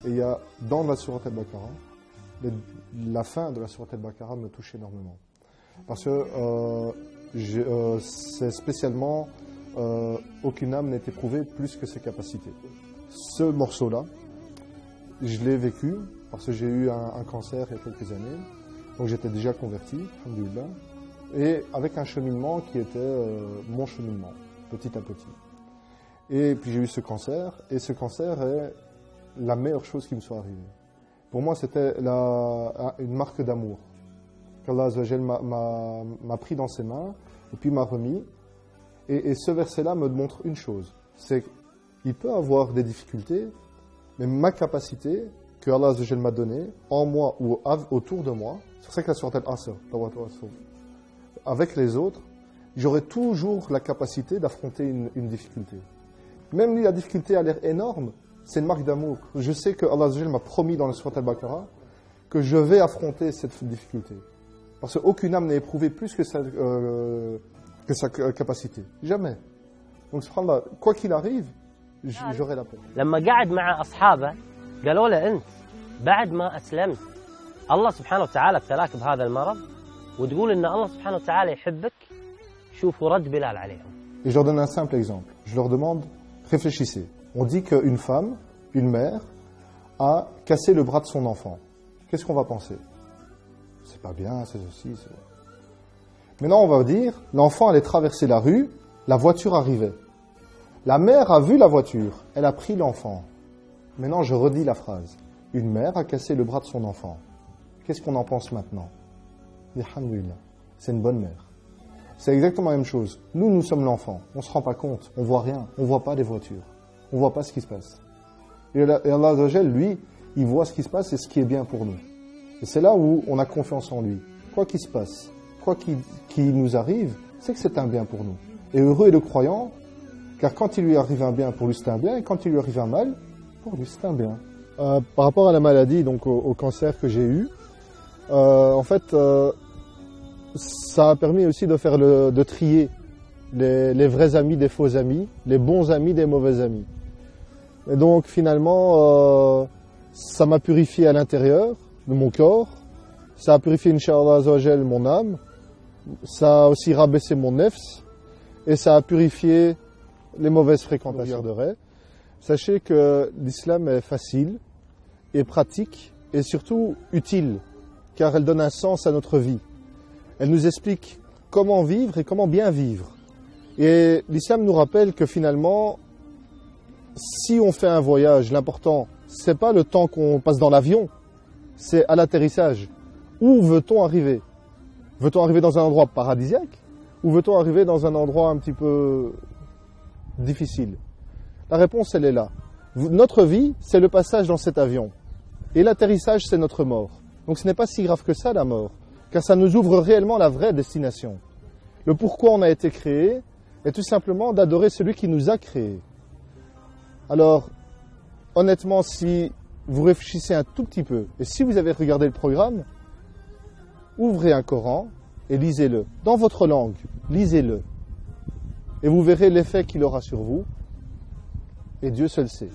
Et il y a dans la sourate al-Baqarah, la fin de la sourate al-Baqarah me touche énormément. Parce que c'est spécialement aucune âme n'est éprouvée plus que ses capacités. Ce morceau-là, je l'ai vécu parce que j'ai eu un cancer il y a quelques années. Donc j'étais déjà converti, alhamdoulilah, et avec un cheminement qui était mon cheminement, petit à petit. Et puis j'ai eu ce cancer, et ce cancer est la meilleure chose qui me soit arrivée. Pour moi, c'était une marque d'amour qu'Allah Azza wa Jal m'a pris dans ses mains, et puis m'a remis. Et ce verset-là me montre une chose, c'est qu'il peut avoir des difficultés, mais ma capacité que Allah Azza wa Jal m'a donnée, en moi ou autour de moi, c'est pour ça que la sourate Al-Asr, avec les autres, j'aurai toujours la capacité d'affronter une difficulté. Même si la difficulté a l'air énorme, c'est une marque d'amour. Je sais que Allah Azza wa Jal m'a promis dans la sourate Al-Baqarah que je vais affronter cette difficulté. Parce qu'aucune âme n'est éprouvée plus que sa capacité. Jamais. Donc, subhanallah, quoi qu'il arrive, j'aurai la paix. لما قعد مع أصحابه قالوا له أنت بعد ما أسلمت الله سبحانه وتعالى ابتلاك بهذا المرض وتقول إن الله سبحانه وتعالى يحبك شوفوا رد بلال عليهم. Et je leur donne un simple exemple. Je leur demande, réfléchissez. On dit qu'une femme, une mère, a cassé le bras de son enfant. Qu'est-ce qu'on va penser? C'est pas bien, c'est ceci, c'est... Maintenant, on va dire, l'enfant allait traverser la rue, la voiture arrivait. La mère a vu la voiture, elle a pris l'enfant. Maintenant, je redis la phrase. Une mère a cassé le bras de son enfant. Qu'est-ce qu'on en pense maintenant? Alhamdulillah, c'est une bonne mère. C'est exactement la même chose. Nous sommes l'enfant. On ne se rend pas compte. On ne voit rien. On ne voit pas les voitures. On ne voit pas ce qui se passe. Et Allah Azza wa Jal, lui, il voit ce qui se passe et ce qui est bien pour nous. Et c'est là où on a confiance en lui. Quoi qu'il se passe, quoi qu'il nous arrive, c'est que c'est un bien pour nous. Et heureux est le croyant, car quand il lui arrive un bien, pour lui c'est un bien, et quand il lui arrive un mal, pour lui c'est un bien. Par rapport à la maladie, donc au cancer que j'ai eu, en fait, ça a permis aussi de trier les vrais amis des faux amis, les bons amis des mauvais amis. Et donc finalement, ça m'a purifié à l'intérieur de mon corps, ça a purifié, Inch'Allah Azza wa Jal, mon âme, ça a aussi rabaissé mon nefs, et ça a purifié les mauvaises fréquentations de rêve. Sachez que l'islam est facile et pratique et surtout utile, car elle donne un sens à notre vie. Elle nous explique comment vivre et comment bien vivre. Et l'islam nous rappelle que finalement, si on fait un voyage, l'important, c'est pas le temps qu'on passe dans l'avion, c'est à l'atterrissage. Où veut-on arriver? Veut-on arriver dans un endroit paradisiaque ou veut-on arriver dans un endroit un petit peu difficile? La réponse, elle est là. Notre vie, c'est le passage dans cet avion. Et l'atterrissage, c'est notre mort. Donc ce n'est pas si grave que ça, la mort, car ça nous ouvre réellement la vraie destination. Le pourquoi on a été créé est tout simplement d'adorer celui qui nous a créés. Alors, honnêtement, si vous réfléchissez un tout petit peu, et si vous avez regardé le programme, ouvrez un Coran et lisez-le. Dans votre langue, lisez-le. Et vous verrez l'effet qu'il aura sur vous. Et Dieu seul sait.